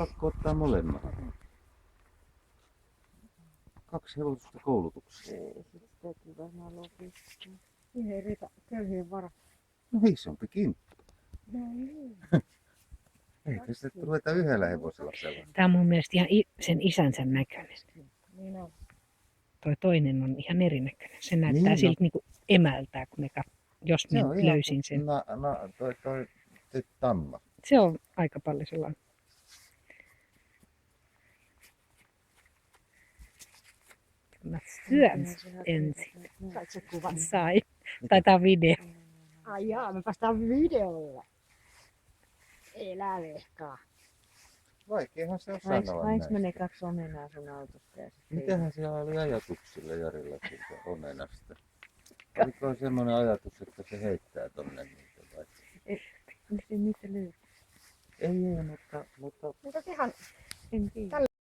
pakko ottaa molemmat. 2 hevosta koulutukseen. Ei, sitten täytyy varmaan lopettaa. Siihen ei riitä köyhien vara. No isompikin. No niin. Eikä sitä ruveta yhdellä hevosella pelaamaan. Tää on mun mielestä ihan sen isänsä näköinen. Niin on. Toi toinen on ihan erinäköinen. Se näyttää Niin, no. siltä niinku emältää, kun jos Se mä on ihan löysin sen. toi tamma. Se on aika paljon sellainen. Mä syön ensin. Sait sä kuvan? Sai. Tai tää on video. Ai jaa, me päästään videolle. Elä vehkaa. Vaikeahan se on Vainko sanoa me näin. ne 2 omenaa sun autosta? Ja sitten Mitähän siellä oli ajatuksilla Jarilla siitä omenasta? Oliko semmoinen ajatus, että se heittää tonne niitä vai? Mistä niitä löytyy? Ei, mutta Mutta tehän En tiedä.